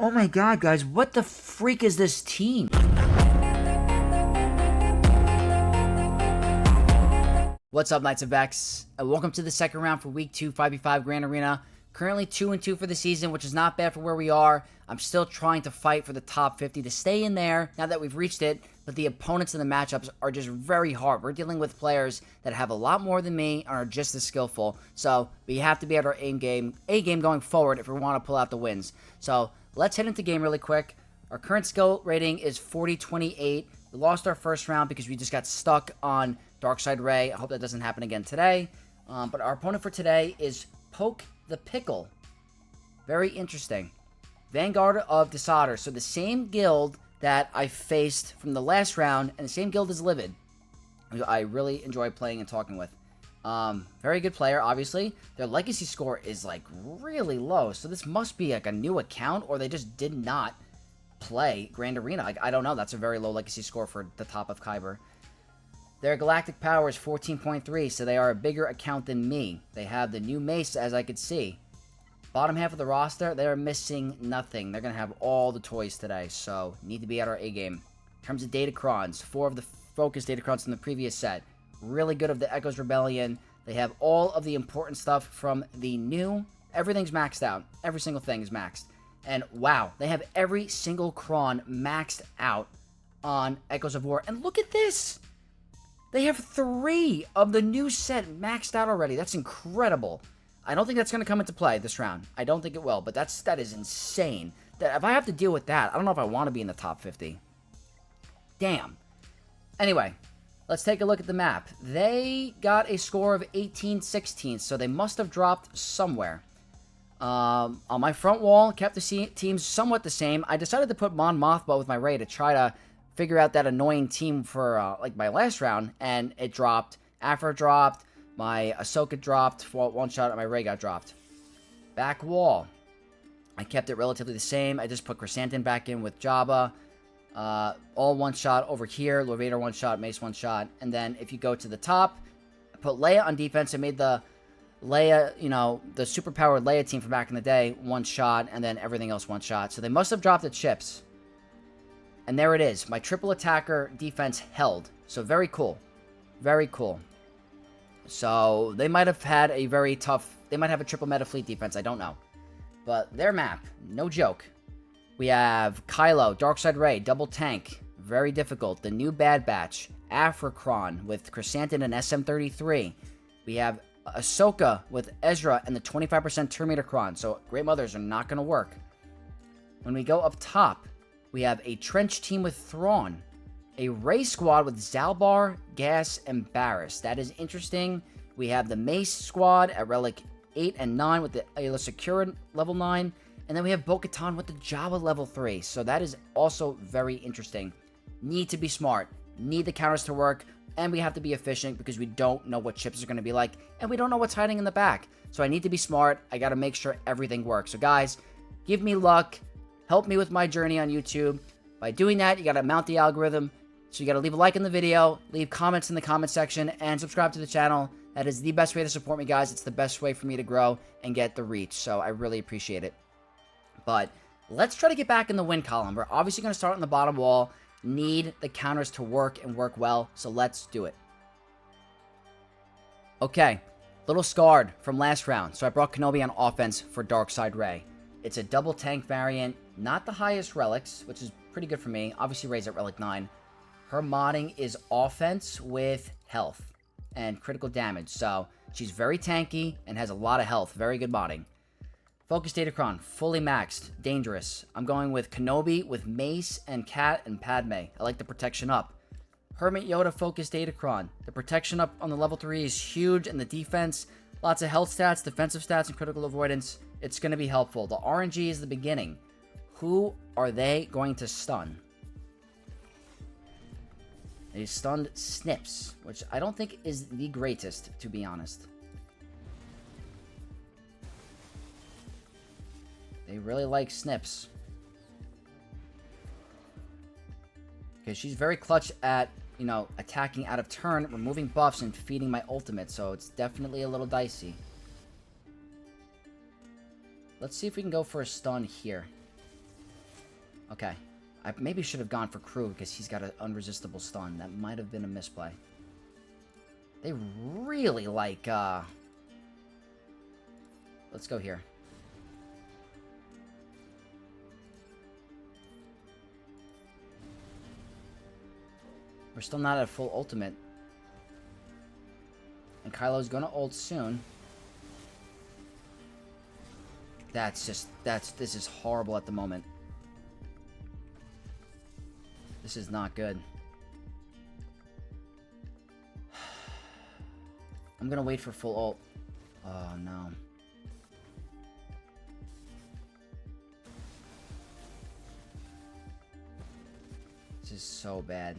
Oh my god, guys, what the freak is this team? What's up, Knights of X? And welcome to the second round for Week 2 5v5 Grand Arena. Currently 2-2 for the season, which is not bad for where we are. I'm still trying to fight for the top 50 to stay in there now that we've reached it, but the opponents in the matchups are just very hard. We're dealing with players that have a lot more than me and are just as skillful, so we have to be at our A game going forward if we want to pull out the wins. So let's head into game really quick. Our current skill rating is 40-28. We lost our first round because we just got stuck on Darkseid Rey. I hope that doesn't happen again today. But our opponent for today is Poke the Pickle. Very interesting. Vanguard of Desader. So the same guild that I faced from the last round, and the same guild as Livid, who I really enjoy playing and talking with. Very good player, obviously. Their legacy score is like really low, so this must be like a new account, or they just did not play Grand Arena. Like, I don't know. That's a very low legacy score for the top of Kyber. Their galactic power is 14.3, so they are a bigger account than me. They have the new Mace, as I could see. Bottom half of the roster, they are missing nothing. They're going to have all the toys today, so need to be at our A game. In terms of Datacrons, 4 of the focus Datacrons from the previous set. Really good of the Echoes Rebellion. They have all of the important stuff from the new. Everything's maxed out. Every single thing is maxed. And wow, they have every single Cron maxed out on Echoes of War. And look at this! They have 3 of the new set maxed out already. That's incredible. I don't think that's going to come into play this round. I don't think it will, but that is insane. If I have to deal with that, I don't know if I want to be in the top 50. Damn. Anyway, let's take a look at the map. They got a score of 18-16, so they must have dropped somewhere. On my front wall, kept the teams somewhat the same. I decided to put Mon Mothma with my Rey to try to figure out that annoying team for like my last round, and it dropped. Aphra dropped. My Ahsoka dropped for one shot, and my Rey got dropped. Back wall, I kept it relatively the same. I just put Chrysanthemum back in with Jabba. All one shot over here. Lord Vader one shot, Mace one shot. And then if you go to the top, I put Leia on defense. I made the Leia, the superpowered Leia team from back in the day, one shot, and then everything else one shot. So they must have dropped the chips. And there it is. My triple attacker defense held. So very cool. Very cool. So they might have had a very tough... They might have a triple meta fleet defense. I don't know. But their map, no joke. We have Kylo, Darkseid Rey, double tank. Very difficult. The new Bad Batch. Afracron with Chrysanthemum and SM-33. We have Ahsoka with Ezra and the 25% Terminator Cron. So Great Mothers are not going to work. When we go up top, we have a Trench team with Thrawn. A Rey squad with Zalbar, Gas, and Barris. That is interesting. We have the Mace squad at Relic 8 and 9 with the Ayla Secura level 9. And then we have Bo Katan with the Jabba level 3. So that is also very interesting. Need to be smart. Need the counters to work. And we have to be efficient because we don't know what chips are going to be like. And we don't know what's hiding in the back. So I need to be smart. I got to make sure everything works. So guys, give me luck. Help me with my journey on YouTube. By doing that, you got to mount the algorithm. So you got to leave a like in the video, leave comments in the comment section, and subscribe to the channel. That is the best way to support me, guys. It's the best way for me to grow and get the reach. So I really appreciate it. But let's try to get back in the win column. We're obviously going to start on the bottom wall. Need the counters to work and work well. So let's do it. Okay. Little scarred from last round. So I brought Kenobi on offense for Darkseid Rey. It's a double tank variant. Not the highest relics, which is pretty good for me. Obviously Rey's at relic 9. Her modding is offense with health and critical damage. So she's very tanky and has a lot of health. Very good modding. Focus Datacron, fully maxed. Dangerous. I'm going with Kenobi with Mace and Cat and Padme. I like the protection up. Hermit Yoda Focus Datacron. The protection up on the level 3 is huge, and the defense, lots of health stats, defensive stats, and critical avoidance. It's going to be helpful. The RNG is the beginning. Who are they going to stun? They stunned Snips, which I don't think is the greatest, to be honest. They really like Snips. Because she's very clutch at, attacking out of turn, removing buffs, and feeding my ultimate, so it's definitely a little dicey. Let's see if we can go for a stun here. Okay. I maybe should have gone for crew because he's got an unresistible stun. That might have been a misplay. They really like, let's go here. We're still not at full ultimate. And Kylo's gonna ult soon. This is horrible at the moment. This is not good. I'm gonna wait for full ult. Oh, no. This is so bad.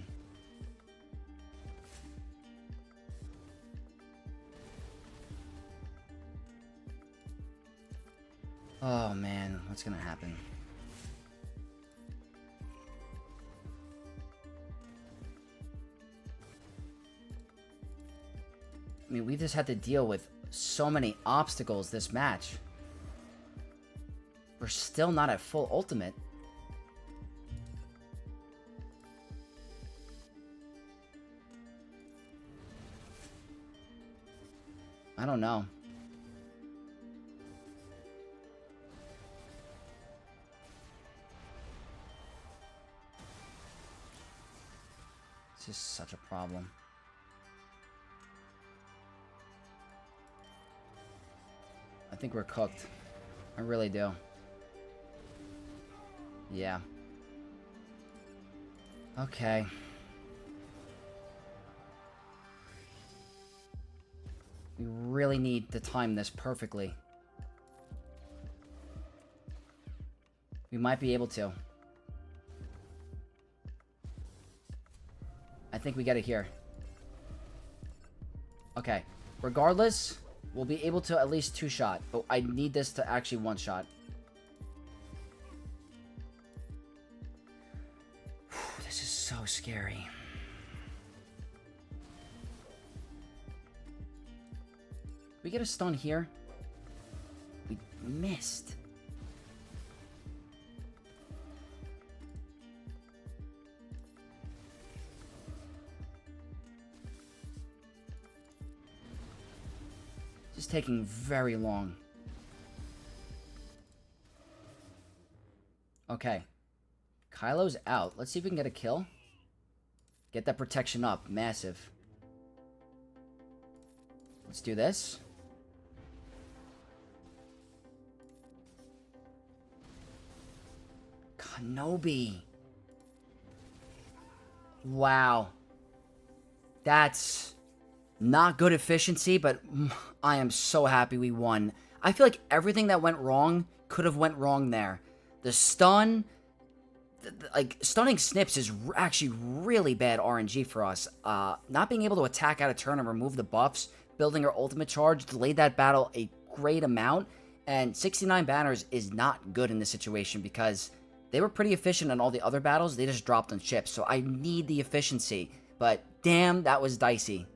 Oh, man. What's gonna happen? I mean, we've just had to deal with so many obstacles this match. We're still not at full ultimate. I don't know. This is such a problem. I think we're cooked. I really do. Yeah. Okay. We really need to time this perfectly. We might be able to. I think we get it here. Okay. Regardless, we'll be able to at least two-shot. But I need this to actually one-shot. This is so scary. We get a stun here. We missed. This is taking very long. Okay. Kylo's out. Let's see if we can get a kill. Get that protection up. Massive. Let's do this. Kenobi. Wow. That's not good efficiency, but I am so happy we won. I feel like everything that went wrong could have went wrong there. The stun, like, stunning snips is actually really bad RNG for us. Not being able to attack out of turn and remove the buffs, building our ultimate charge, delayed that battle a great amount, and 69 banners is not good in this situation because they were pretty efficient in all the other battles. They just dropped on ships, so I need the efficiency, but damn, that was dicey.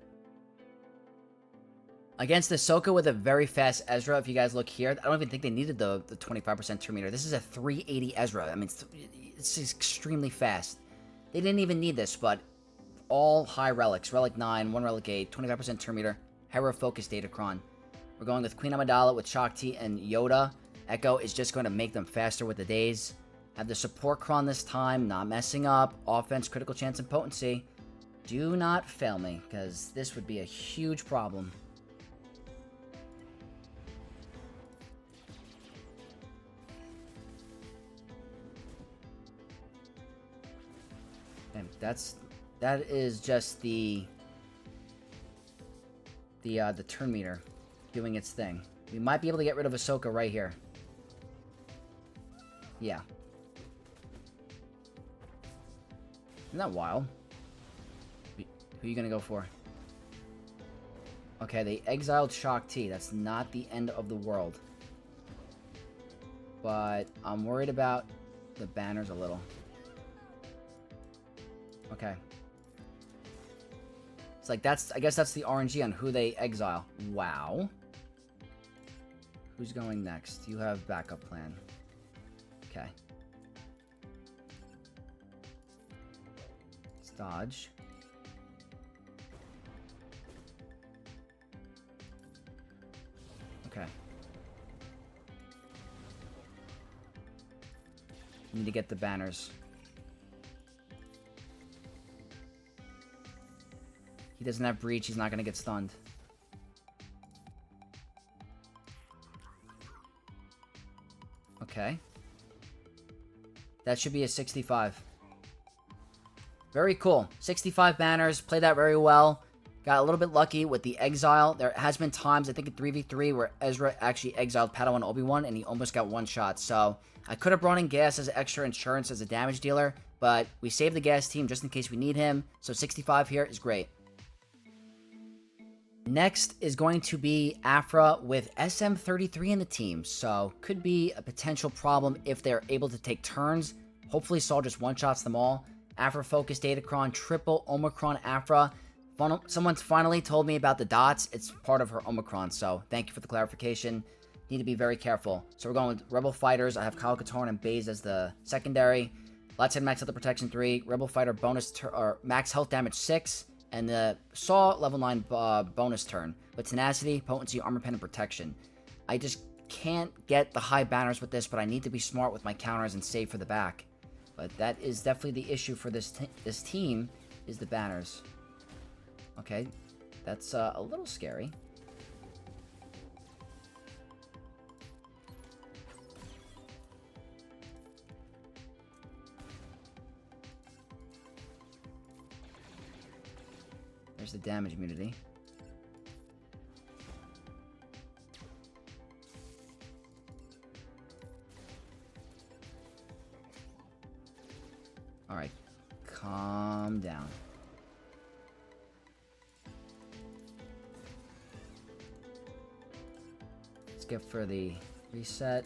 Against Ahsoka with a very fast Ezra, if you guys look here, I don't even think they needed the 25% turn meter. This is a 380 Ezra. I mean, it's extremely fast. They didn't even need this, but all high relics. Relic 9, 1 Relic 8, 25% turn meter, Hera Focus Datacron. We're going with Queen Amidala with Shakti and Yoda. Echo is just going to make them faster with the days. Have the support cron this time, not messing up. Offense, critical chance, and potency. Do not fail me, because this would be a huge problem. And that is just the turn meter doing its thing. We might be able to get rid of Ahsoka right here. Yeah. Isn't that wild? Who are you gonna go for? Okay, they exiled Shakti. That's not the end of the world. But I'm worried about the banners a little. Okay. It's like I guess that's the RNG on who they exile. Wow. Who's going next? You have backup plan. Okay. dodge. Okay. Need to get the banners. He doesn't have breach. He's not going to get stunned. Okay. That should be a 65. Very cool. 65 banners. Played that very well. Got a little bit lucky with the exile. There has been times, I think in 3v3, where Ezra actually exiled Padawan Obi-Wan, and he almost got one shot. So, I could have brought in Gas as extra insurance as a damage dealer, but we saved the Gas team just in case we need him. So, 65 here is great. Next is going to be Aphra with SM33 in the team. So, could be a potential problem if they're able to take turns. Hopefully, Saul just one-shots them all. Aphra Focus Datacron, triple Omicron Aphra. Someone's finally told me about the dots. It's part of her Omicron, so thank you for the clarification. Need to be very careful. So we're going with Rebel Fighters. I have Kyle Katarn and Baze as the secondary. Let's hit max health protection 3. Rebel Fighter bonus or max health damage 6. And the Saw level 9 bonus turn. With Tenacity, Potency, Armor Pen, and Protection. I just can't get the high banners with this, but I need to be smart with my counters and save for the back. But that is definitely the issue for this team, is the banners. Okay, that's a little scary. There's the damage immunity. Alright, calm down. Let's get for the reset.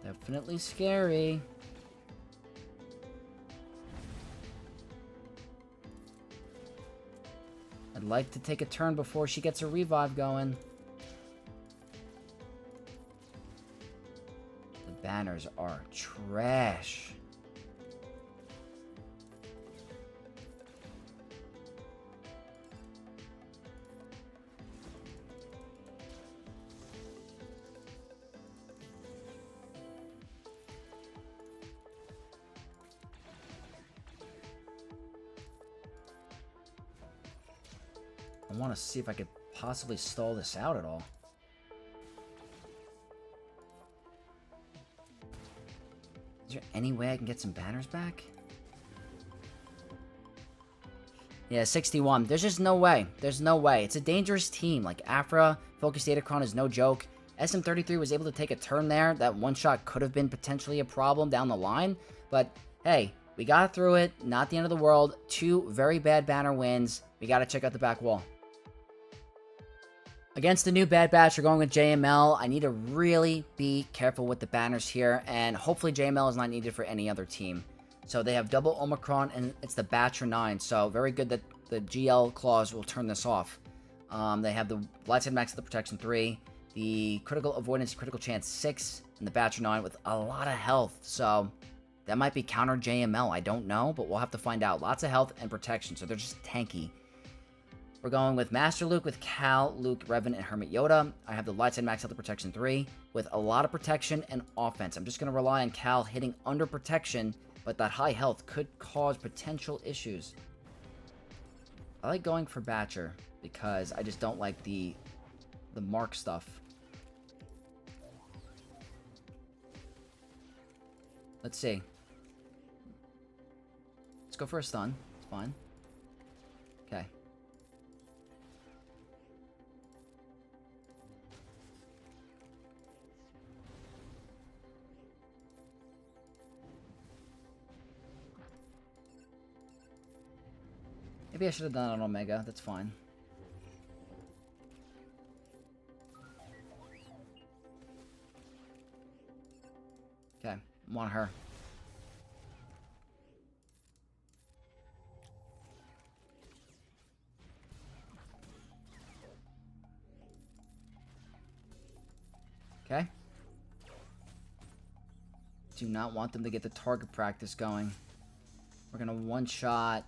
Definitely scary. I'd like to take a turn before she gets a revive going. The banners are trash. I want to see if I could possibly stall this out at all. Is there any way I can get some banners back? Yeah, 61. There's just no way. There's no way. It's a dangerous team. Like, Aphra, Focus Datacron is no joke. SM33 was able to take a turn there. That one shot could have been potentially a problem down the line. But, hey, we got through it. Not the end of the world. 2 very bad banner wins. We got to check out the back wall. Against the new Bad Batch, we're going with JML. I need to really be careful with the banners here, and hopefully JML is not needed for any other team. So they have double Omicron, and it's the Batcher 9, so very good that the GL clause will turn this off. They have the Lightside Max of the Protection 3, the Critical Avoidance Critical Chance 6, and the Batcher 9 with a lot of health, so that might be counter JML, I don't know, but we'll have to find out. Lots of health and protection, so they're just tanky. We're going with Master Luke with Cal, Luke, Revan, and Hermit Yoda. I have the Lightside Max Health Protection 3 with a lot of protection and offense. I'm just going to rely on Cal hitting under protection, but that high health could cause potential issues. I like going for Batcher because I just don't like the mark stuff. Let's see. Let's go for a stun. It's fine. Okay. Maybe I should have done it on Omega. That's fine. Okay, I'm on her. Okay. Do not want them to get the target practice going. We're going to one-shot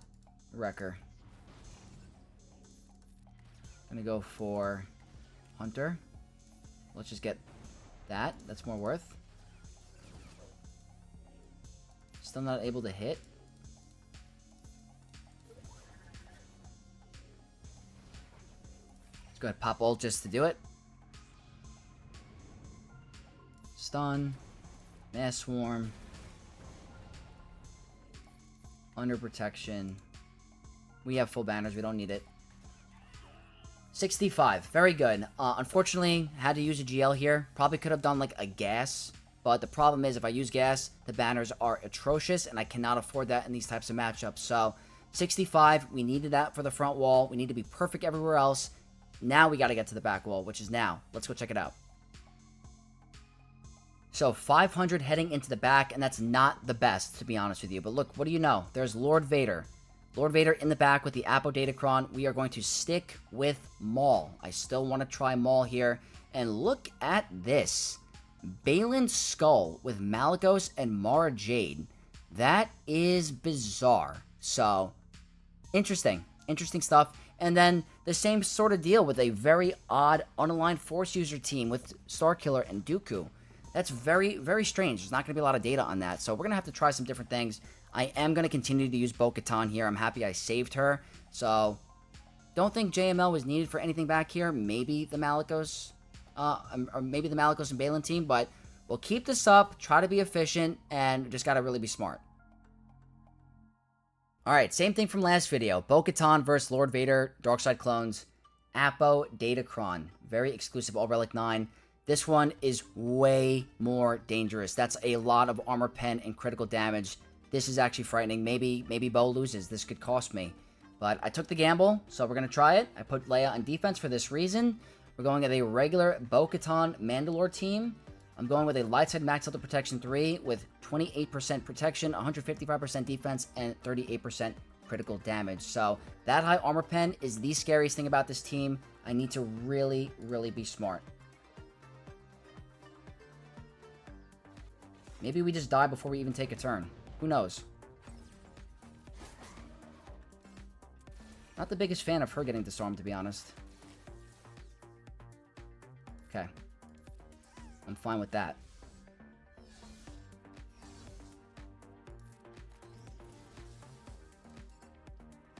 Wrecker. Going to go for Hunter. Let's just get that. That's more worth. Still not able to hit. Let's go ahead and pop ult just to do it. Stun. Mass Swarm. Under protection. We have full banners. We don't need it. 65. Very good. Unfortunately, had to use a GL here. Probably could have done like a gas. But the problem is if I use gas, the banners are atrocious. And I cannot afford that in these types of matchups. So 65. We needed that for the front wall. We need to be perfect everywhere else. Now we got to get to the back wall, which is now. Let's go check it out. So 500 heading into the back, and that's not the best, to be honest with you. But look, what do you know? There's Lord Vader. Lord Vader in the back with the Appo Datacron. We are going to stick with Maul. I still want to try Maul here. And look at this. Baylan Skull with Malicos and Mara Jade. That is bizarre. So, interesting. Interesting stuff. And then the same sort of deal with a very odd unaligned Force user team with Starkiller and Dooku. That's very, very strange. There's not going to be a lot of data on that. So we're going to have to try some different things. I am going to continue to use Bo Katan here. I'm happy I saved her. So, don't think JML was needed for anything back here. Maybe the Malicos, or maybe the Malicos and Baylan team. But we'll keep this up, try to be efficient, and just got to really be smart. Alright, same thing from last video. Bo Katan versus Lord Vader, Darkside clones, Appo, Datacron. Very exclusive All Relic 9. This one is way more dangerous. That's a lot of armor pen and critical damage. This is actually frightening. Maybe Bo loses. This could cost me. But I took the gamble, so we're going to try it. I put Leia on defense for this reason. We're going with a regular Bo Katan Mandalore team. I'm going with a light side max health protection 3 with 28% protection, 155% defense, and 38% critical damage. So that high armor pen is the scariest thing about this team. I need to really, really be smart. Maybe we just die before we even take a turn. Who knows? Not the biggest fan of her getting disarmed, to be honest. Okay. I'm fine with that.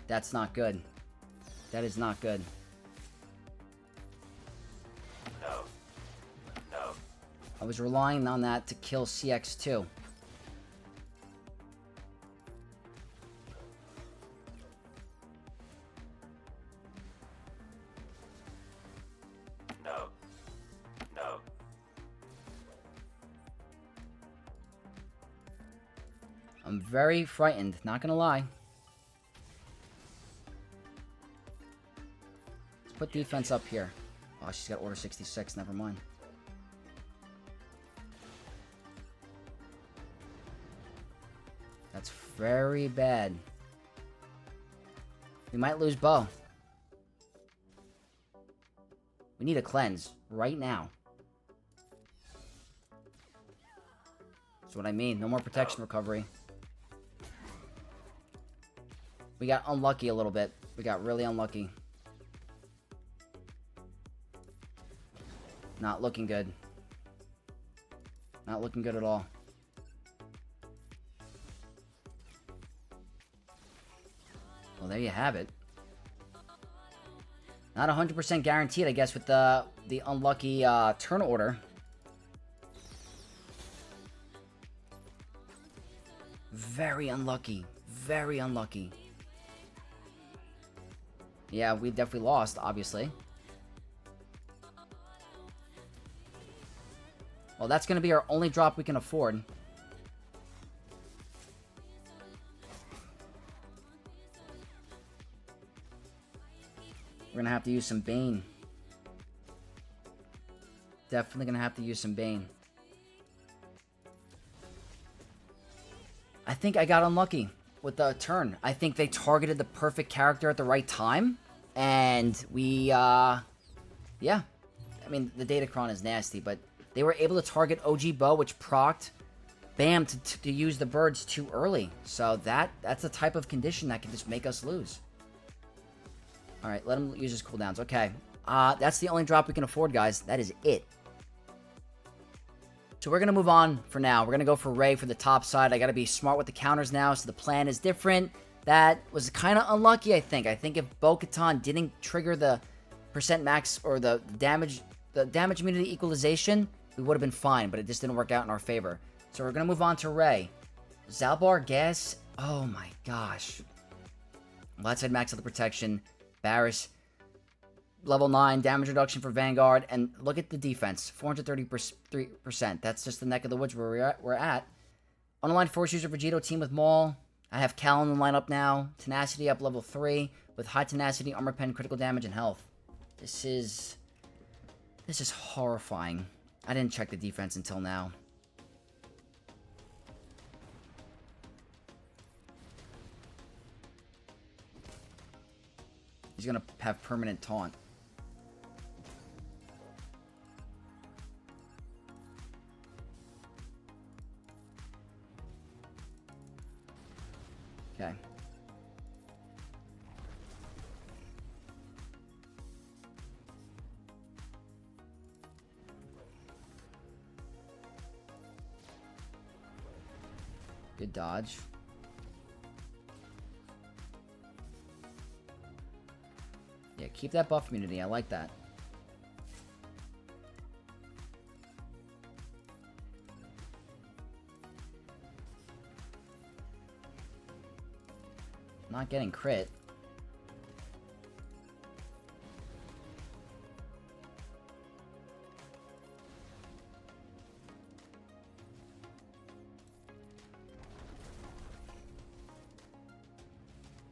That's not good. That is not good. I was relying on that to kill CX2. No. I'm very frightened, not gonna lie. Let's put defense up here. Oh, she's got Order 66, never mind. That's very bad. We might lose Bo. We need a cleanse right now. That's what I mean. No more protection recovery. We got unlucky a little bit. We got really unlucky. Not looking good. Not looking good at all. Well, there you have it. Not 100% guaranteed, I guess, with the unlucky turn order. Very unlucky. Very unlucky. Yeah, we definitely lost, obviously. Well, that's going to be our only drop we can afford. We're going to have to use some Bane. Definitely going to have to use some Bane. I think I got unlucky with the turn. I think they targeted the perfect character at the right time. And we, yeah. I mean, the Datacron is nasty, but they were able to target OG Bo, which procced Bam to use the birds too early. So that's the type of condition that can just make us lose. Alright, let him use his cooldowns. Okay. That's the only drop we can afford, guys. That is it. So we're going to move on for now. We're going to go for Rey for the top side. I got to be smart with the counters now, so the plan is different. That was kind of unlucky, I think. I think if Bo Katan didn't trigger the percent max or the damage immunity equalization, we would have been fine, but it just didn't work out in our favor. So we're going to move on to Rey. Zalbar Gas. Oh my gosh. Left side max of the protection. Barris. Level 9 damage reduction for Vanguard. And look at the defense. 433%. That's just the neck of the woods where we're at. Unaligned Force User Vegito team with Maul. I have Cal in the lineup now. Tenacity up level 3. With high tenacity, armor pen, critical damage, and health. This is horrifying. I didn't check the defense until now. He's going to have permanent taunt. Okay. Good dodge. Yeah, keep that buff immunity. I like that. Not getting crit.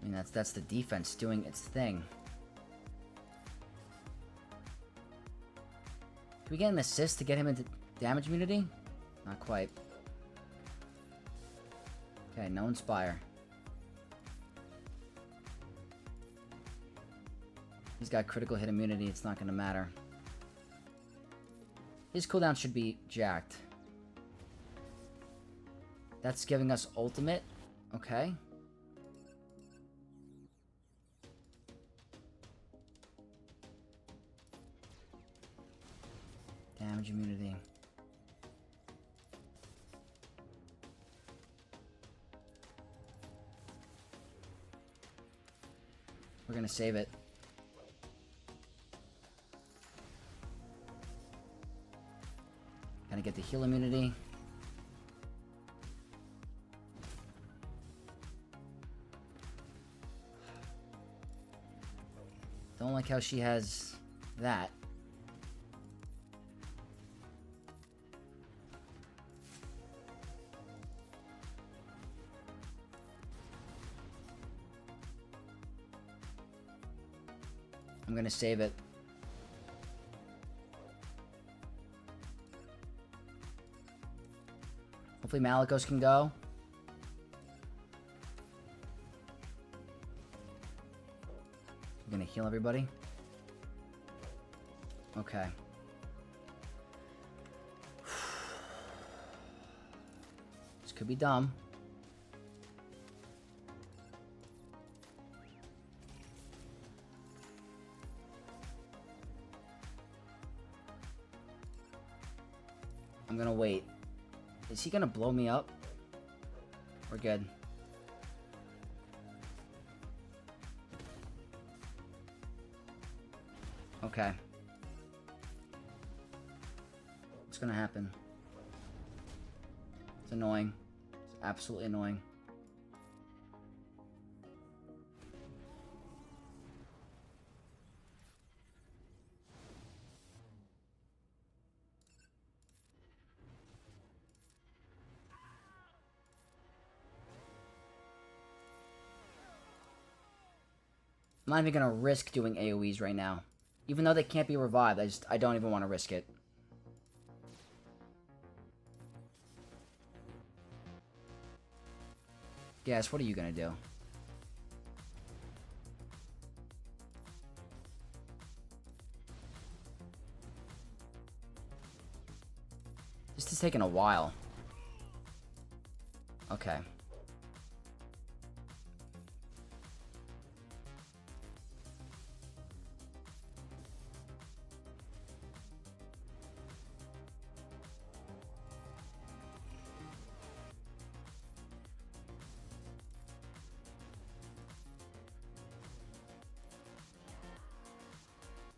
I mean, that's the defense doing its thing. Can we get an assist to get him into damage immunity? Not quite. Okay, no Inspire. He's got critical hit immunity, it's not going to matter. His cooldown should be jacked. That's giving us ultimate. Okay. Damage immunity. We're going to save it. Gonna get the heal immunity. Don't like how she has that. I'm gonna save it. Hopefully Malicos can go. I'm gonna heal everybody. Okay. This could be dumb. I'm gonna wait. Is he gonna blow me up? We're good. Okay. What's gonna happen? It's annoying. It's absolutely annoying. I'm not even gonna risk doing AoEs right now. Even though they can't be revived, I don't even want to risk it. Guess, what are you gonna do? This is taking a while. Okay.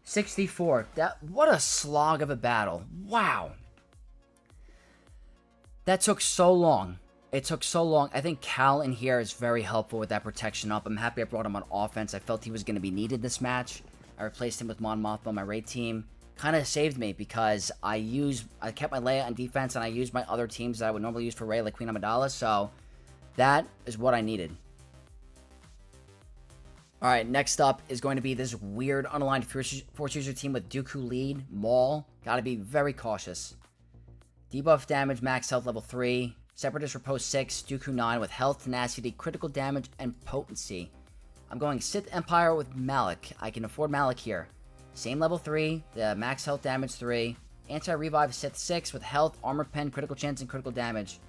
$64. What a slog of a battle. Wow. That took so long. It took so long. I think Cal in here is very helpful with that protection up. I'm happy I brought him on offense. I felt he was going to be needed this match. I replaced him with Mon Mothma on my raid team. Kind of saved me because I kept my Leia on defense and I used my other teams that I would normally use for Rey, like Queen Amidala. So that is what I needed. Alright, next up is going to be this weird unaligned Force User team with Dooku lead, Maul. Gotta be very cautious. Debuff damage, max health level 3. Separatist Riposte 6, Dooku 9 with health, tenacity, critical damage, and potency. I'm going Sith Empire with Malik. I can afford Malik here. Same level 3, the max health damage 3. Anti-revive Sith 6 with health, armor pen, critical chance, and critical damage.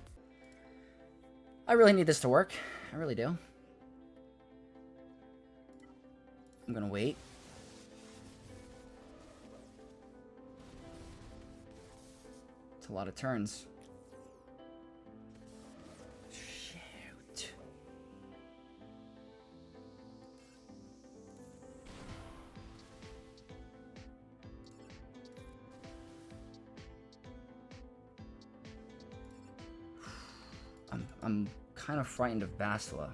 I really need this to work. I really do. I'm gonna wait. It's a lot of turns. Shoot. I'm kind of frightened of Bastila.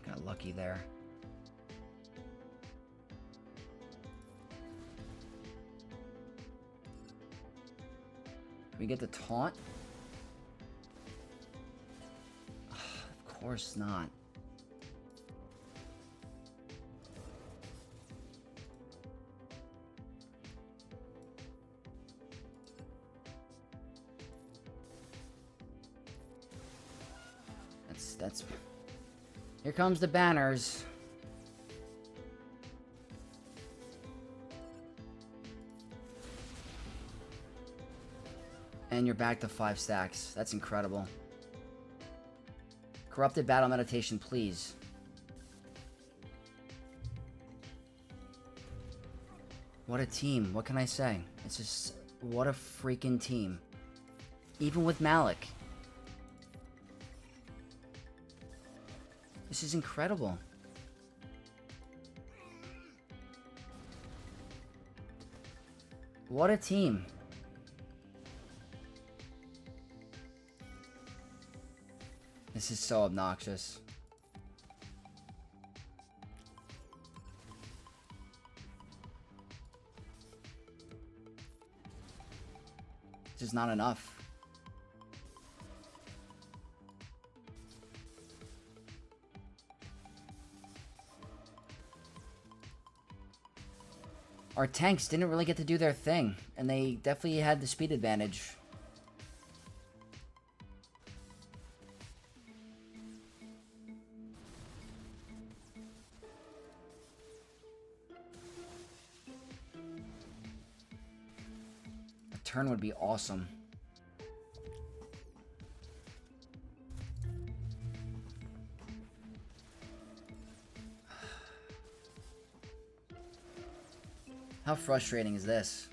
Got lucky there. We get the taunt? Of course not. That's here comes the banners. And you're back to 5 stacks. That's incredible. Corrupted Battle Meditation, please. What a team. What can I say? It's just... what a freaking team. Even with Malik. This is incredible. What a team. This is so obnoxious. This is not enough. Our tanks didn't really get to do their thing, and they definitely had the speed advantage. A turn would be awesome. How frustrating is this?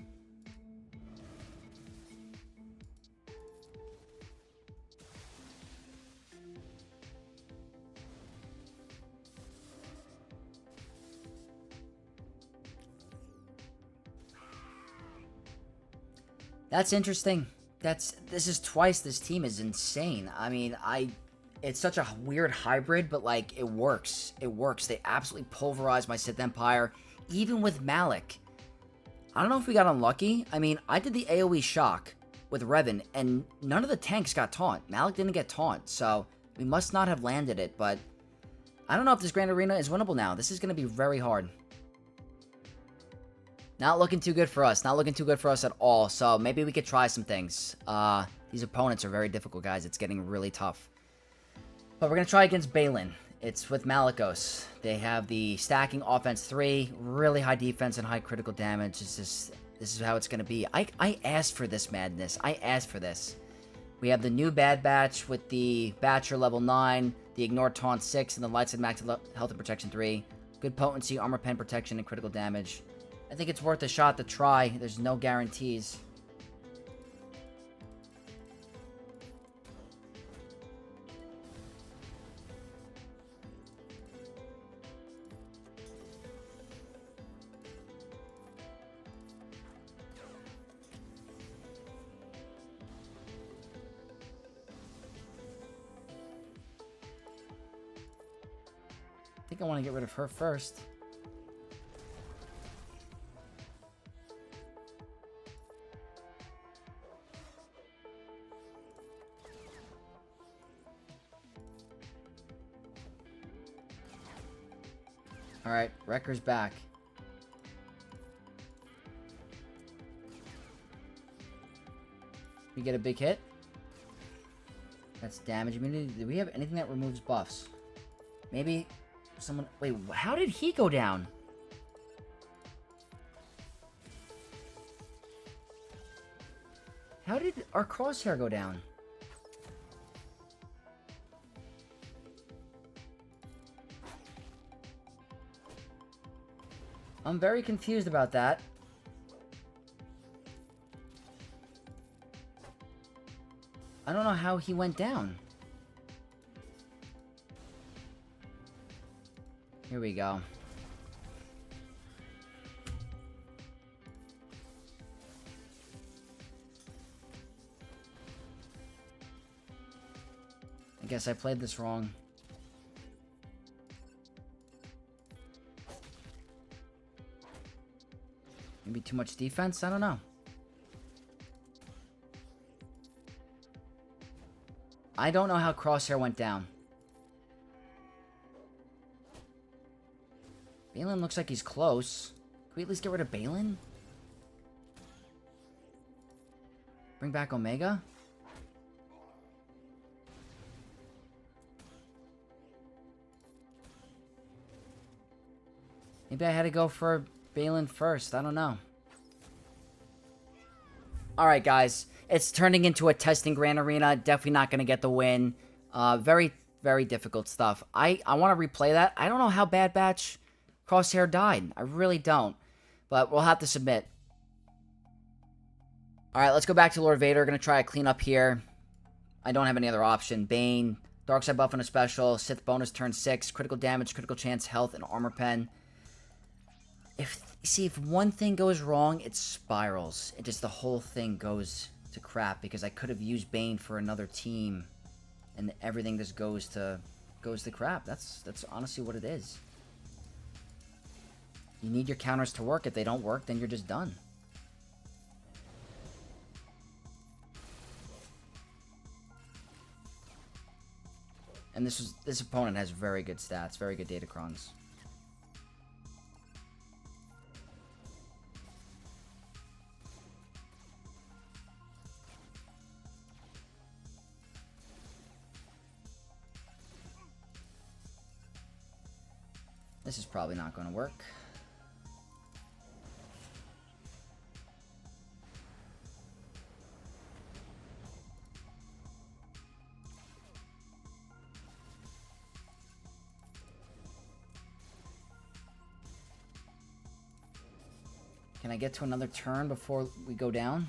That's interesting. This is twice this team is insane. I mean, it's such a weird hybrid, but like it works. It works. They absolutely pulverized my Sith Empire, even with Malik. I don't know if we got unlucky. I mean, I did the AoE shock with Revan, and none of the tanks got taunt. Malik didn't get taunt, so we must not have landed it, but I don't know if this Grand Arena is winnable now. This is going to be very hard. Not looking too good for us. Not looking too good for us at all, so maybe we could try some things. These opponents are very difficult, guys. It's getting really tough. But we're going to try against Baylan. It's with Malicos. They have the stacking offense 3, really high defense and high critical damage. This is how it's going to be. I asked for this madness. I asked for this. We have the new Bad Batch with the Batcher level 9, the Ignore Taunt 6, and the Lights and Max Health and Protection 3. Good potency, armor pen protection, and critical damage. I think it's worth a shot to try. There's no guarantees. I think I want to get rid of her first. Alright, Wrecker's back. We get a big hit. That's damage immunity. Do we have anything that removes buffs? Maybe someone... Wait, how did he go down? How did our crosshair go down? I'm very confused about that. I don't know how he went down. Here we go. I guess I played this wrong. Maybe too much defense? I don't know. I don't know how Crosshair went down. Baylan looks like he's close. Can we at least get rid of Baylan? Bring back Omega? Maybe I had to go for Baylan first. I don't know. Alright, guys. It's turning into a testing Grand Arena. Definitely not going to get the win. Very, very difficult stuff. I want to replay that. I don't know how Bad Batch Crosshair died. I really don't. But we'll have to submit. Alright, let's go back to Lord Vader. Going to try a clean up here. I don't have any other option. Bane. Dark Side buff on a special. Sith bonus turn 6. Critical damage, critical chance, health, and armor pen. If one thing goes wrong, it spirals. It just, the whole thing goes to crap, because I could have used Bane for another team, and everything just goes to crap. That's honestly what it is. You need your counters to work. If they don't work, then you're just done. And this opponent has very good stats, very good Datacrons. This is probably not going to work. Can I get to another turn before we go down?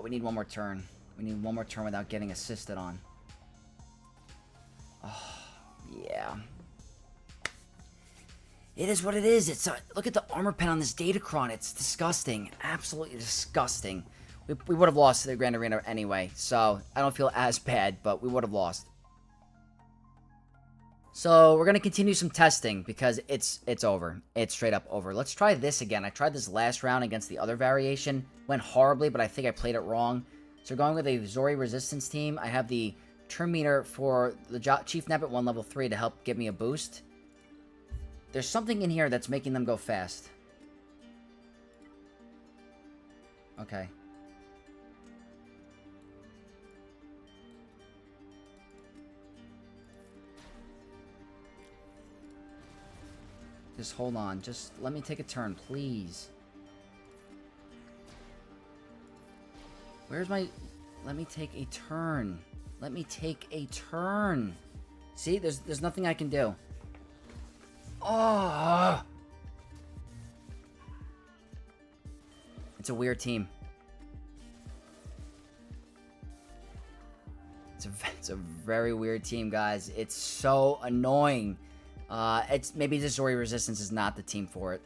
We need one more turn. We need one more turn without getting assisted on. Oh, yeah. It is what it is. It's look at the armor pen on this Datacron. It's disgusting. Absolutely disgusting. We would have lost the Grand Arena anyway, so I don't feel as bad, but we would have lost. So we're going to continue some testing because it's over. It's straight up over. Let's try this again. I tried this last round against the other variation. Went horribly, but I think I played it wrong. So we're going with a Zori Resistance team. I have the turn meter for the Chief Neb at 1 level 3 to help give me a boost. There's something in here that's making them go fast. Okay. Just hold on. Just let me take a turn, please. Where's my... Let me take a turn. Let me take a turn. See? There's nothing I can do. Oh! It's a weird team. It's a very weird team, guys. It's so annoying. It's maybe the Zori Resistance is not the team for it.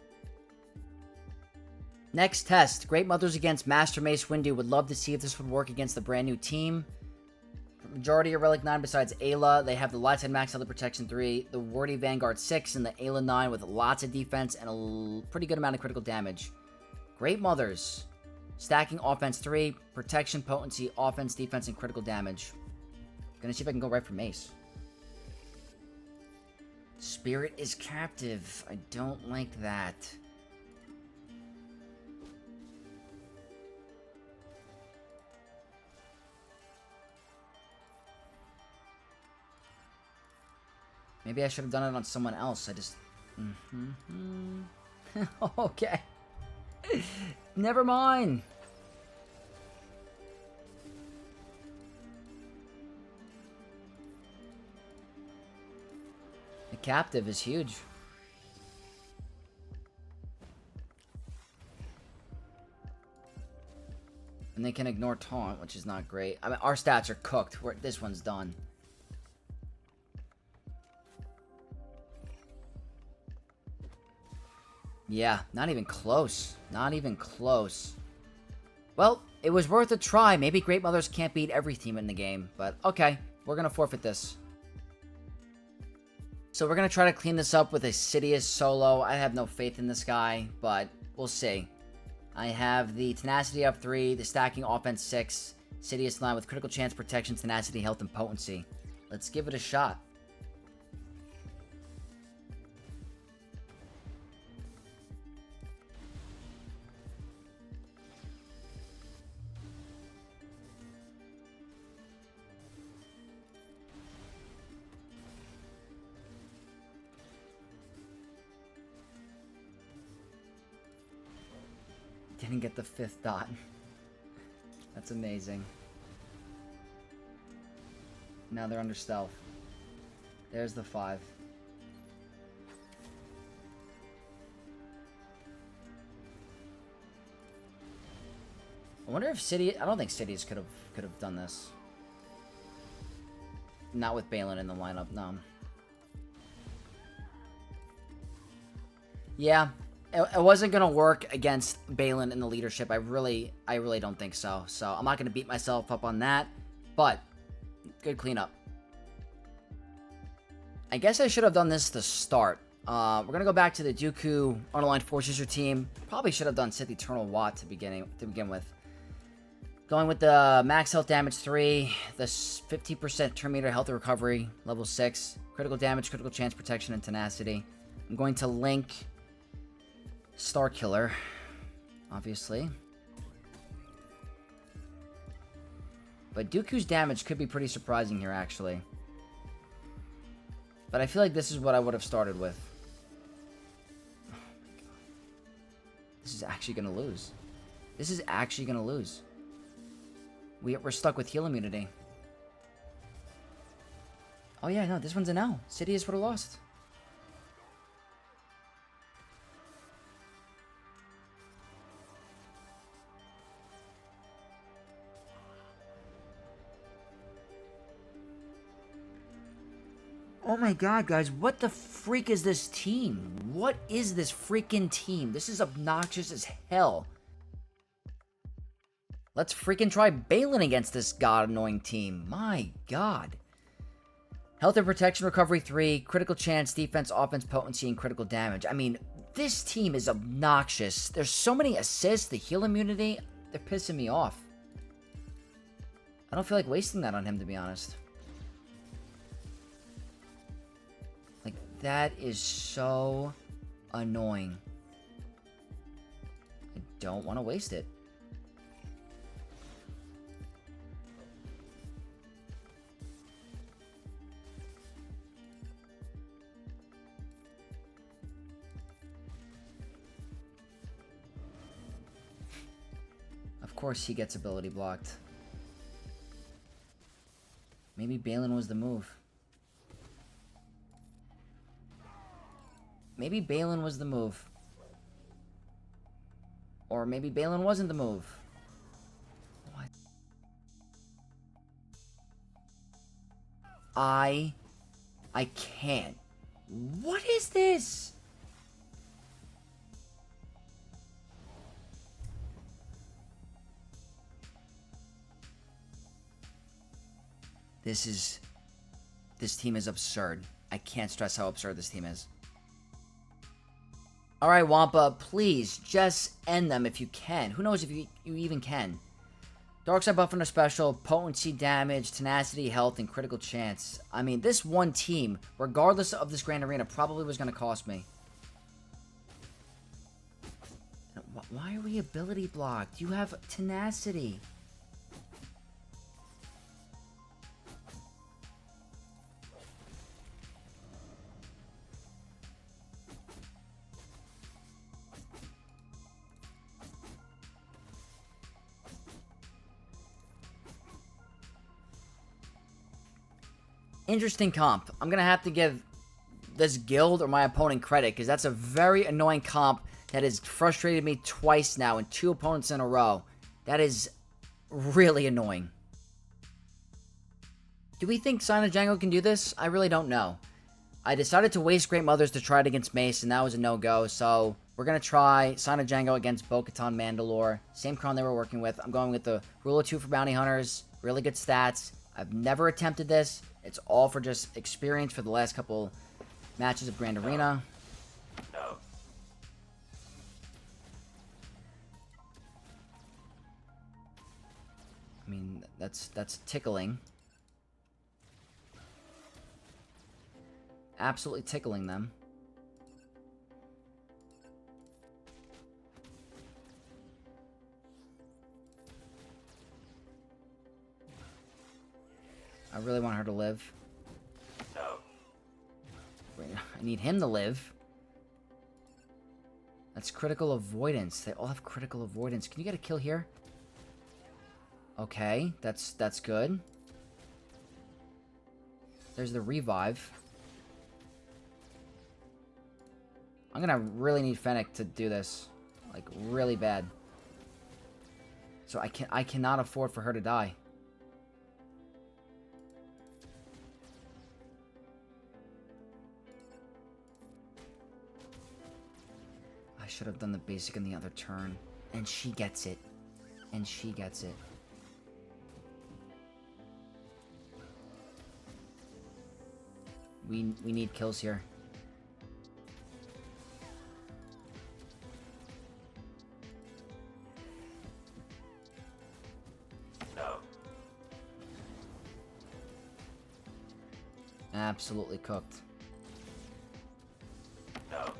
Next test. Great Mothers against Master Mace Windu. Would love to see if this would work against the brand new team. Majority of Relic 9 besides Ayla. They have the Lightside Max Health Protection 3, the Wardy Vanguard 6, and the Ayla 9 with lots of defense and a pretty good amount of critical damage. Great Mothers. Stacking offense 3, protection, potency, offense, defense, and critical damage. Gonna see if I can go right for Mace. Spirit is captive. I don't like that. Maybe I should have done it on someone else. I just... Okay. Never mind. The captive is huge. And they can ignore taunt, which is not great. I mean, our stats are cooked. This one's done. Yeah, not even close. Not even close. Well, it was worth a try. Maybe Great Mothers can't beat every team in the game. But, okay. We're going to forfeit this. So we're going to try to clean this up with a Sidious solo. I have no faith in this guy, but we'll see. I have the Tenacity up 3, the Stacking Offense 6, Sidious 9 with Critical Chance, Protection, Tenacity, Health, and Potency. Let's give it a shot. Didn't get the 5th dot. That's amazing. Now they're under stealth. There's the 5. I wonder if Sidious... I don't think Sidious could have done this. Not with Baylan in the lineup, no. Yeah. It wasn't going to work against Baylan in the leadership. I really don't think so. So I'm not going to beat myself up on that. But, good cleanup. I guess I should have done this to start. We're going to go back to the Dooku Unaligned Force User team. Probably should have done Sith Eternal Watt to begin with. Going with the max health damage 3, the 50% turn meter health recovery, level 6, critical damage, critical chance, protection, and tenacity. I'm going to link Starkiller, obviously. But Dooku's damage could be pretty surprising here, actually. But I feel like this is what I would have started with. Oh my god. This is actually going to lose. This is actually going to lose. We're stuck with heal immunity. Oh yeah, no, this one's an L. Sidious would have lost. Oh my god, guys, what the freak is this team? What is this freaking team? This is obnoxious as hell. Let's freaking try Baylan against this god-annoying team. My god. Health and Protection Recovery 3, Critical Chance, Defense, Offense, Potency, and Critical Damage. I mean, this team is obnoxious. There's so many assists, the heal immunity, they're pissing me off. I don't feel like wasting that on him, to be honest. That is so annoying. I don't want to waste it. Of course he gets ability blocked. Maybe Baylan was the move. Maybe Baylan was the move. Or maybe Baylan wasn't the move. What? I can't. What is this? This team is absurd. I can't stress how absurd this team is. Alright, Wampa, please, just end them if you can. Who knows if you even can. Dark side buff on a special, potency, damage, tenacity, health, and critical chance. I mean, this one team, regardless of this Grand Arena, probably was going to cost me. Why are we ability blocked? You have tenacity. Interesting comp. I'm going to have to give this guild or my opponent credit, because that's a very annoying comp that has frustrated me twice now in 2 opponents in a row. That is really annoying. Do we think Sign of Django can do this? I really don't know. I decided to waste Great Mothers to try it against Mace, and that was a no-go, so we're going to try Sign of Django against Bo Katan Mandalore. Same crown they were working with. I'm going with the Rule of 2 for Bounty Hunters. Really good stats. I've never attempted this. It's all for just experience for the last couple matches of Grand Arena. No. I mean, that's tickling. Absolutely tickling them. I really want her to live. No. I need him to live. That's critical avoidance. They all have critical avoidance. Can you get a kill here? Okay, that's good. There's the revive. I'm gonna really need Fennec to do this. Like, really bad. So I cannot afford for her to die. I should have done the basic in the other turn. And she gets it. And she gets it. We need kills here. No. Absolutely cooked. No.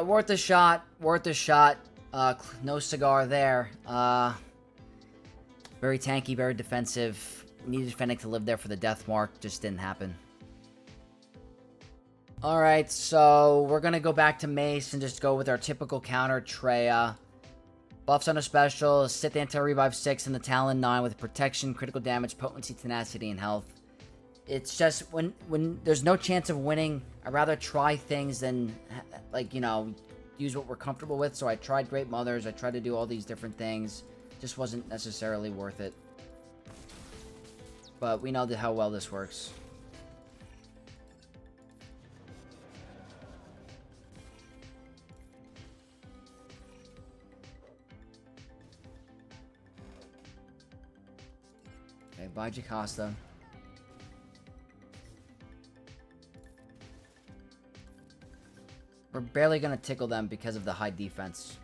Worth a shot. Worth a shot. No cigar there. Very tanky, very defensive. Needed Fennec to live there for the death mark. Just didn't happen. Alright, so we're going to go back to Mace and just go with our typical counter, Traya. Buffs on a special, Sith Anti-Revive 6 and the Talon 9 with protection, critical damage, potency, tenacity, and health. It's just, when there's no chance of winning, I'd rather try things than, like, you know, use what we're comfortable with. So I tried Great Mothers, I tried to do all these different things. Just wasn't necessarily worth it. But we know how well this works. Okay, bye Jocasta. We're barely going to tickle them because of the high defense.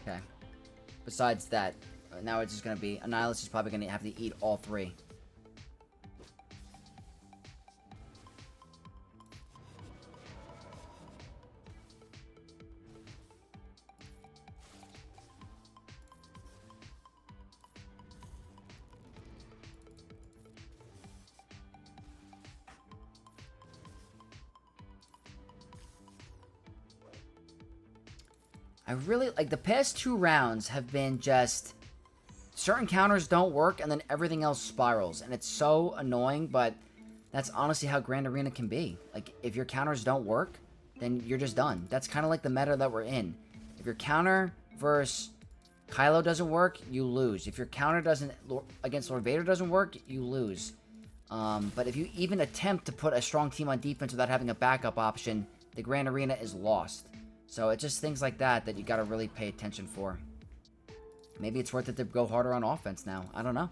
Okay. Besides that, now it's just going to be... Annihilus is probably going to have to eat all 3. I really, like, the past 2 rounds have been just, certain counters don't work, and then everything else spirals, and it's so annoying, but that's honestly how Grand Arena can be. Like, if your counters don't work, then you're just done. That's kind of like the meta that we're in. If your counter versus Kylo doesn't work, you lose. If your counter doesn't against Lord Vader doesn't work, you lose. But if you even attempt to put a strong team on defense without having a backup option, the Grand Arena is lost. So it's just things like that that you got to really pay attention for. Maybe it's worth it to go harder on offense now. I don't know.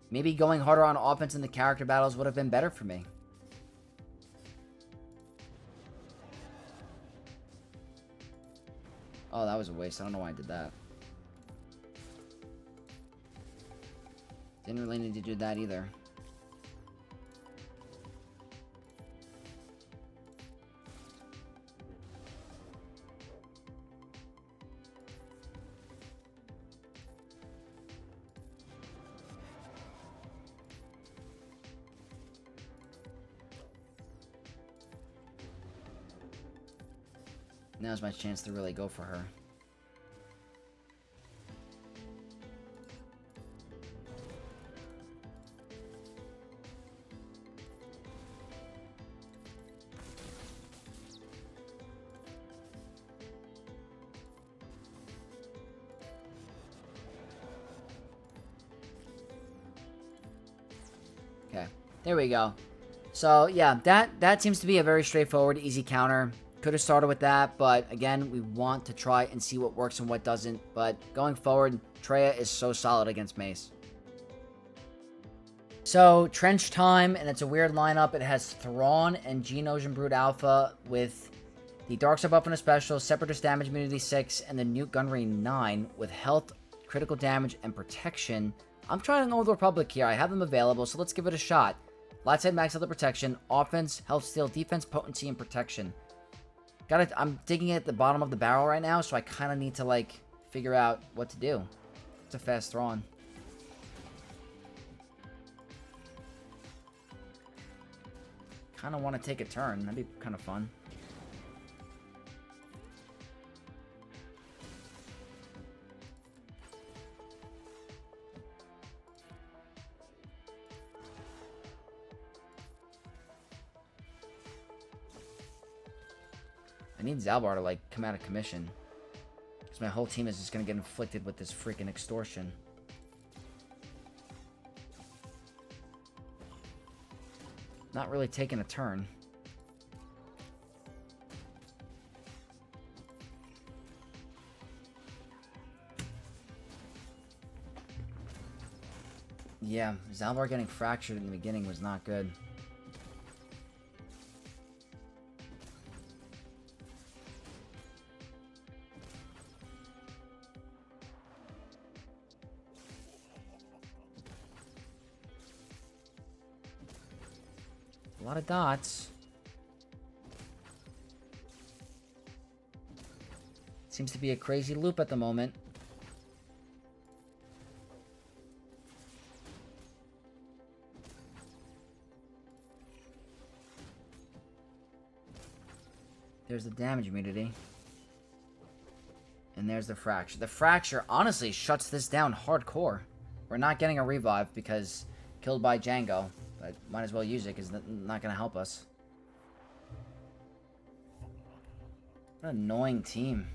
Maybe going harder on offense in the character battles would have been better for me. Oh, that was a waste. I don't know why I did that. Didn't really need to do that either. Now's my chance to really go for her. Okay, there we go. So yeah, that seems to be a very straightforward, easy counter. Could have started with that, but again, we want to try and see what works and what doesn't. But going forward, Traya is so solid against Mace. So, Trench time, and it's a weird lineup. It has Thrawn and Geonosian Brood Alpha with the Dark Side buff and a special, Separatist damage immunity 6, and the Nuke Gunnery 9 with health, critical damage, and protection. I'm trying to go with the Republic here. I have them available, so let's give it a shot. Light side max health protection, offense, health steal, defense, potency, and protection. I'm digging at the bottom of the barrel right now, so I kind of need to, like, figure out what to do. It's a fast Thrawn. Kind of want to take a turn. That'd be kind of fun. I need Zalbar to, like, come out of commission. Because my whole team is just going to get inflicted with this freaking extortion. Not really taking a turn. Yeah, Zalbar getting fractured in the beginning was not good. A lot of dots. Seems to be a crazy loop at the moment. There's the damage immunity. And there's the fracture. The fracture honestly shuts this down hardcore. We're not getting a revive because killed by Django. But might as well use it because it's not going to help us. What an annoying team.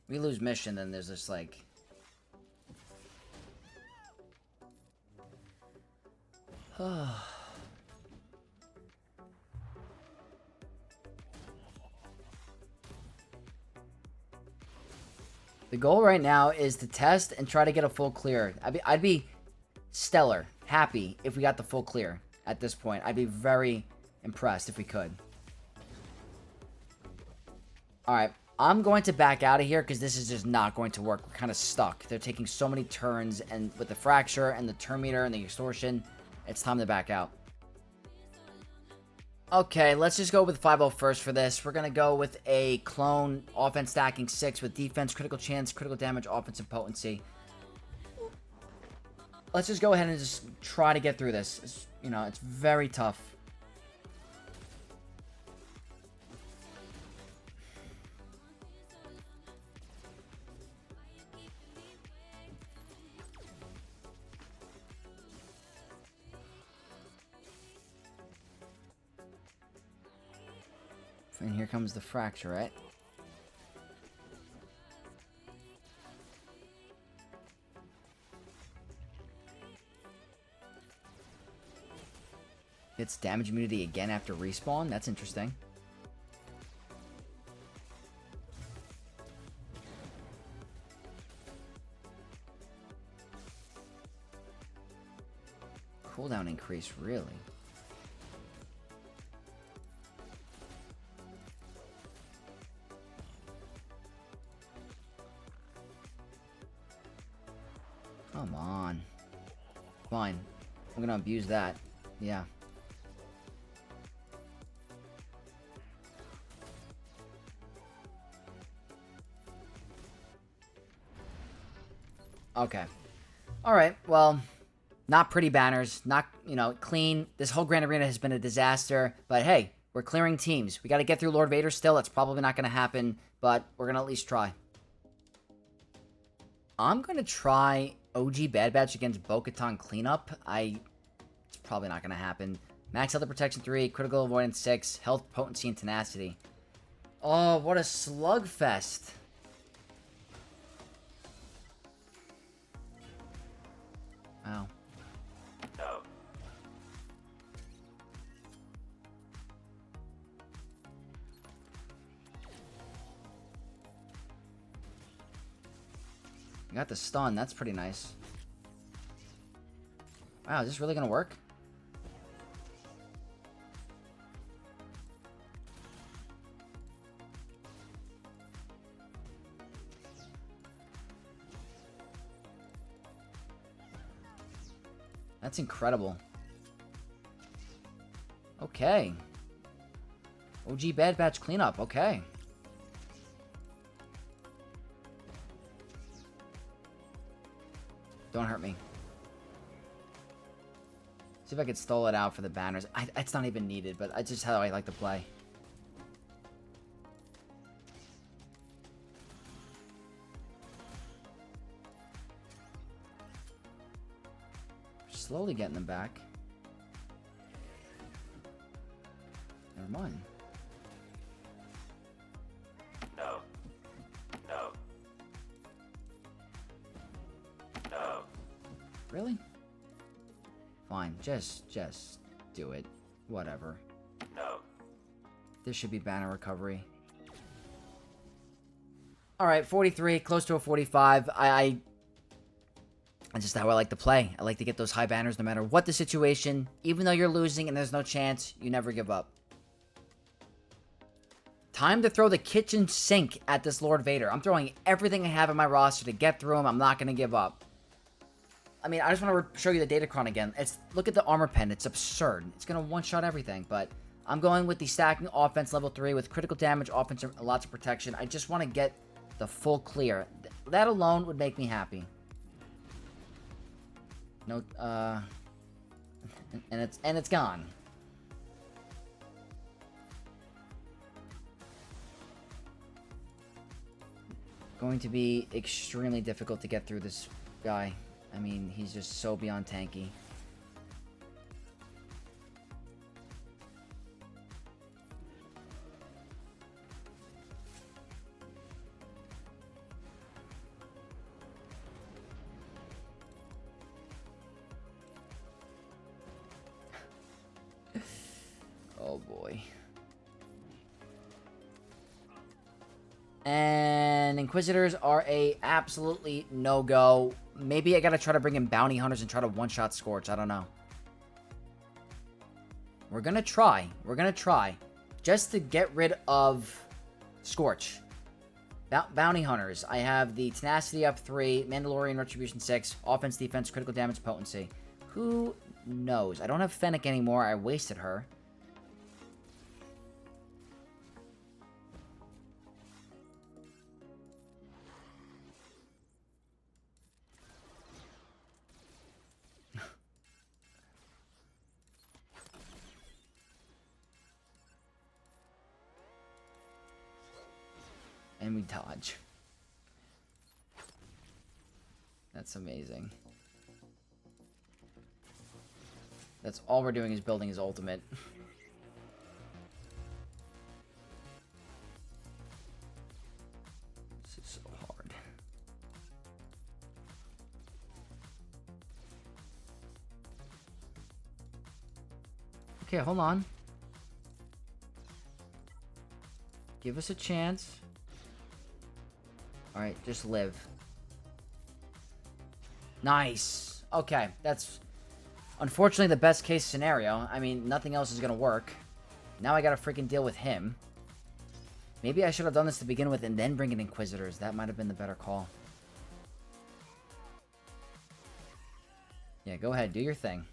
We lose mission, then there's this like... The goal right now is to test and try to get a full clear. I'd be stellar, happy if we got the full clear at this point. I'd be very impressed if we could. Alright, I'm going to back out of here because this is just not going to work. We're kind of stuck. They're taking so many turns, and with the fracture and the turn meter and the extortion, it's time to back out. Okay, let's just go with 5-0 first for this. We're going to go with a clone offense stacking 6 with defense, critical chance, critical damage, offensive potency. let's just go ahead and just try to get through this. You know, it's very tough. And here comes the fracture, right? It's damage immunity again after respawn. That's interesting. Cooldown increase, really? Come on. Fine. I'm gonna abuse that. Yeah. Okay. Alright, well, not pretty banners, not, you know, clean. This whole Grand Arena has been a disaster, but hey, we're clearing teams. We gotta get through Lord Vader still. That's probably not gonna happen, but we're gonna at least try. I'm gonna try OG Bad Batch against Bo Katan cleanup. It's probably not gonna happen. Max Health and Protection 3, Critical Avoidance 6, Health, Potency, and Tenacity. Oh, what a slugfest. Wow. No. I got the stun. That's pretty nice. Wow, is this really going to work? That's incredible. Okay. OG Bad Batch cleanup. Okay. Don't hurt me. See if I could stall it out for the banners. It's not even needed, but it's just how I like to play. Slowly getting them back. Never mind. No. No. No. Really? Fine. Just do it. Whatever. No. This should be banner recovery. Alright, 43. Close to a 45. That's just how I like to play. I like to get those high banners no matter what the situation. Even though you're losing and there's no chance, you never give up. Time to throw the kitchen sink at this Lord Vader. I'm throwing everything I have in my roster to get through him. I'm not going to give up. I mean, I just want to show you the Datacron again. Look at the armor pen. It's absurd. It's going to one-shot everything. But I'm going with the stacking offense level 3 with critical damage, offense, and lots of protection. I just want to get the full clear. That alone would make me happy. No, and it's gone. Going to be extremely difficult to get through this guy. I mean, he's just so beyond tanky. Oh boy. And Inquisitors are a absolutely no-go. Maybe I gotta try to bring in Bounty Hunters and try to one-shot Scorch. I don't know. We're gonna try. We're gonna try. Just to get rid of Scorch. Bounty Hunters. I have the Tenacity up 3, Mandalorian Retribution 6, Offense, Defense, Critical Damage, Potency. Who knows? I don't have Fennec anymore. I wasted her. dodge. That's amazing. That's all we're doing is building his ultimate. This is so hard. Okay, hold on. Give us a chance. Alright, just live. Nice. Okay, that's unfortunately the best case scenario. I mean, nothing else is gonna work. Now I gotta freaking deal with him. Maybe I should have done this to begin with and then bring in Inquisitors. That might have been the better call. Yeah, go ahead. Do your thing.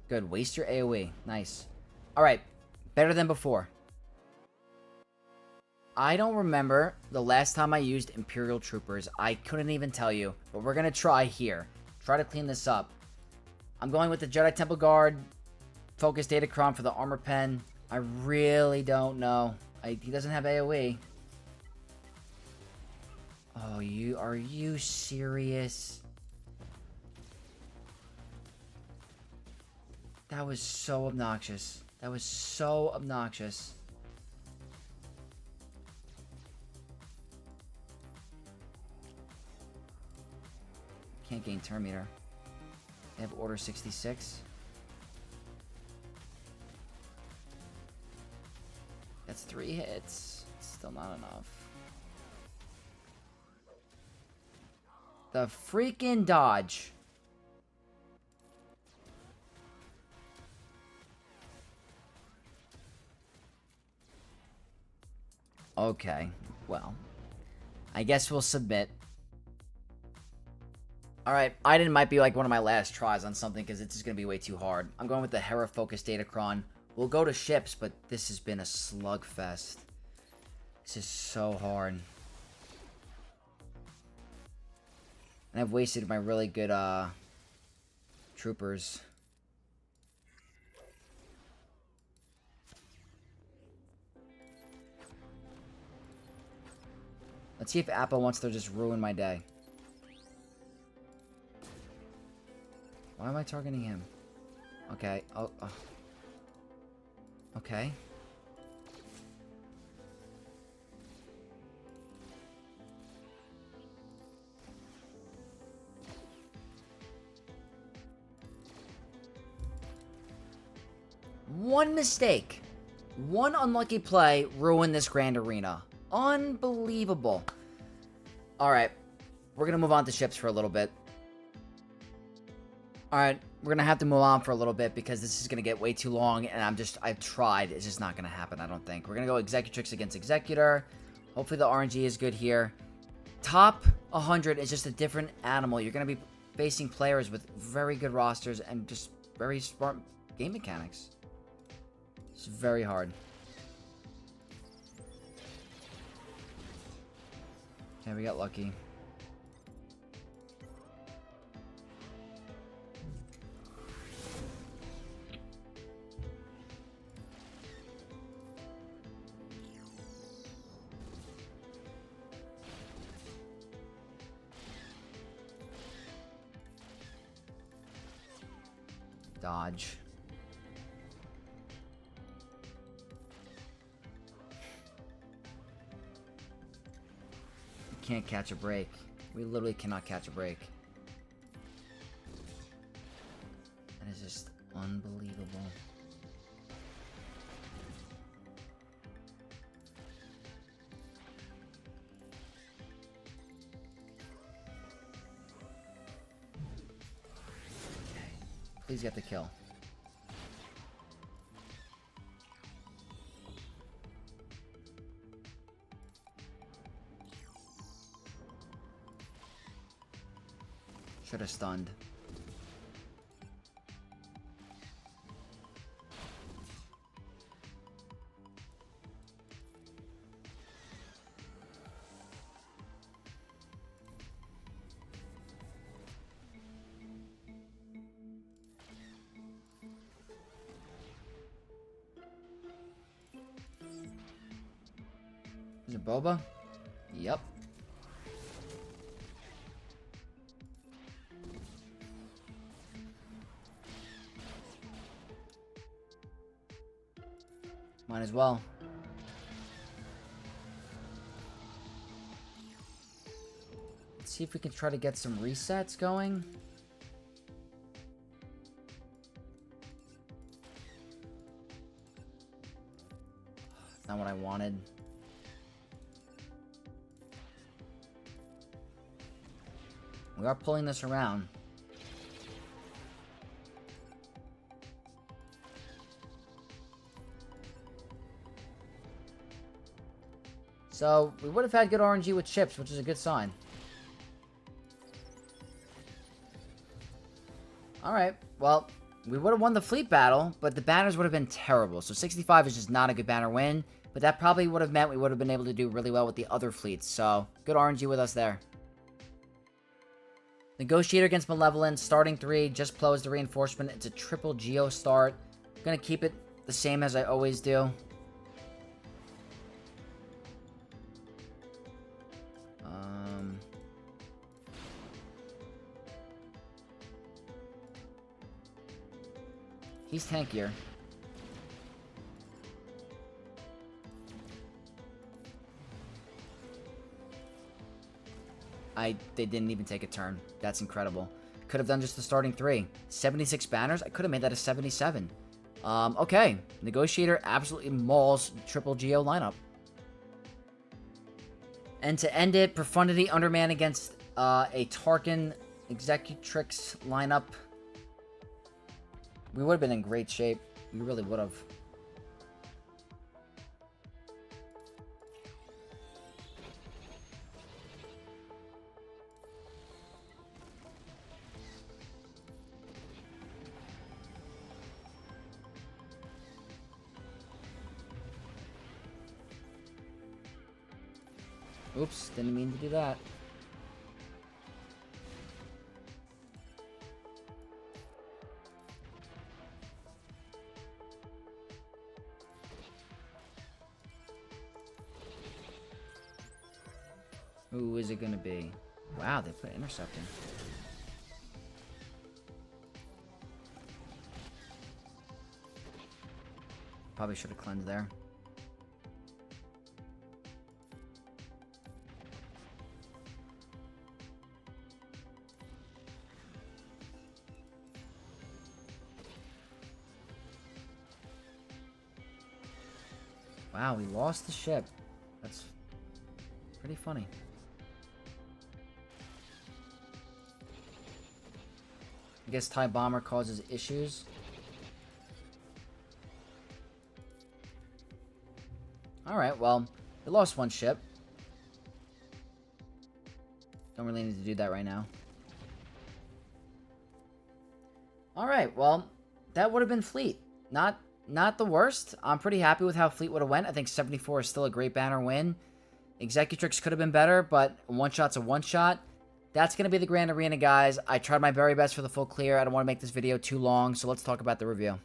Good. Waste your AoE. Nice. Alright. Better than before. I don't remember the last time I used Imperial Troopers. I couldn't even tell you. But we're going to try here. Try to clean this up. I'm going with the Jedi Temple Guard. Focus Datacron for the Armor Pen. I really don't know. He doesn't have AoE. Oh, are you serious? That was so obnoxious. That was so obnoxious. Can't gain turn meter. They have Order 66. That's 3 hits. Still not enough. The freaking dodge. Okay, well, I guess we'll submit. Alright, Iden might be like one of my last tries on something because it's just going to be way too hard. I'm going with the Hera Focus Datacron. We'll go to ships, but this has been a slugfest. This is so hard. And I've wasted my really good troopers. Let's see if Appo wants to just ruin my day. Why am I targeting him? Okay. Oh. Okay. One mistake. One unlucky play ruined this Grand Arena. Unbelievable. Alright. We're going to move on to ships for a little bit. Alright. We're going to have to move on for a little bit because this is going to get way too long. And I've tried. It's just not going to happen, I don't think. We're going to go Executrix against Executor. Hopefully the RNG is good here. Top 100 is just a different animal. You're going to be facing players with very good rosters and just very smart game mechanics. It's very hard. Okay, we got lucky. Dodge. Can't catch a break. We literally cannot catch a break. That is just unbelievable. Okay. Please get the kill. Should have stunned. Is it Boba? Yep. Might as well. Let's see if we can try to get some resets going. Not what I wanted. We are pulling this around. So, we would have had good RNG with chips, which is a good sign. Alright, well, we would have won the fleet battle, but the banners would have been terrible. So 65 is just not a good banner win, but that probably would have meant we would have been able to do really well with the other fleets. So, good RNG with us there. Negotiator against Malevolence, starting 3, just closed the reinforcement. It's a triple Geo start. I'm gonna keep it the same as I always do. He's tankier. They didn't even take a turn. That's incredible. Could have done just the starting 3. 76 banners? I could have made that a 77. Okay. Negotiator absolutely mauls triple Geo lineup. And to end it, Profundity Underman against a Tarkin Executrix lineup. We would have been in great shape. We really would have. Oops, didn't mean to do that. Who is it gonna be? Wow, they put intercepting. Probably should have cleansed there. Wow, we lost the ship. That's pretty funny. I guess TIE Bomber causes issues. Alright, well, we lost one ship. Don't really need to do that right now. Alright, well, that would have been Fleet. Not the worst. I'm pretty happy with how Fleet would have went. I think 74 is still a great banner win. Executrix could have been better, but one shot's a one shot. That's going to be the Grand Arena, guys. I tried my very best for the full clear. I don't want to make this video too long, so let's talk about the review.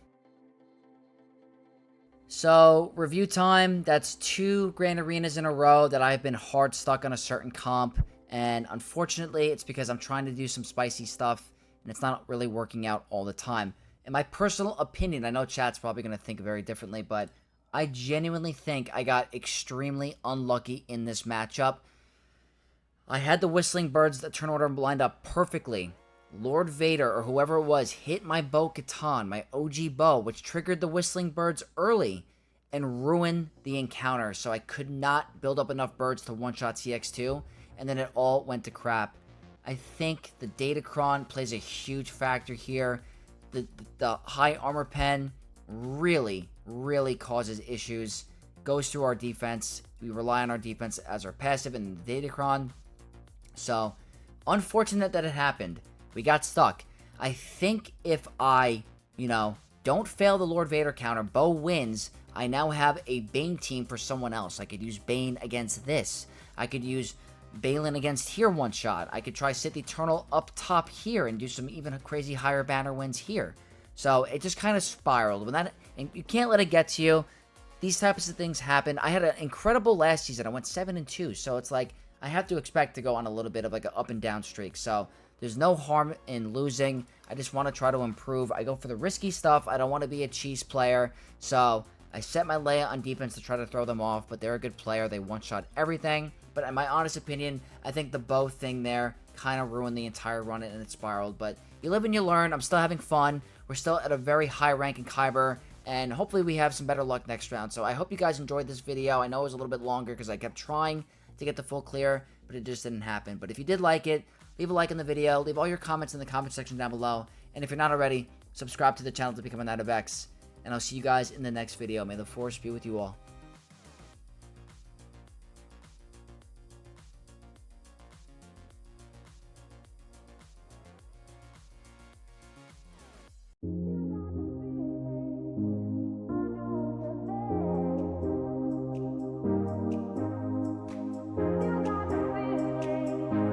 So, review time. That's 2 Grand Arenas in a row that I've been hard stuck on a certain comp. And unfortunately, it's because I'm trying to do some spicy stuff, and it's not really working out all the time. In my personal opinion, I know chat's probably going to think very differently, but I genuinely think I got extremely unlucky in this matchup. I had the Whistling Birds that turn order lined up perfectly. Lord Vader, or whoever it was, hit my Bo Katan, my OG bow, which triggered the Whistling Birds early and ruined the encounter. So I could not build up enough birds to one-shot CX2, and then it all went to crap. I think the Datacron plays a huge factor here. The high armor pen really causes issues. Goes through our defense. We rely on our defense as our passive in the Datacron. So, unfortunate that it happened. We got stuck. I think if I, don't fail the Lord Vader counter, Bo wins, I now have a Bane team for someone else. I could use Bane against this. I could use Baylan against here one shot. I could try Sith Eternal up top here and do some even crazy higher banner wins here. So it just kind of spiraled. And you can't let it get to you. These types of things happen. I had an incredible last season. I went 7-2. So it's like I have to expect to go on a little bit of like an up and down streak. So there's no harm in losing. I just want to try to improve. I go for the risky stuff. I don't want to be a cheese player. So I set my Leia on defense to try to throw them off, but they're a good player. They one-shot everything. But in my honest opinion, I think the Bo thing there kind of ruined the entire run and it spiraled. But you live and you learn. I'm still having fun. We're still at a very high rank in Kyber. And hopefully we have some better luck next round. So I hope you guys enjoyed this video. I know it was a little bit longer because I kept trying to get the full clear, but it just didn't happen. But if you did like it, leave a like on the video. Leave all your comments in the comment section down below. And if you're not already, subscribe to the channel to become a Knight of X. And I'll see you guys in the next video. May the Force be with you all.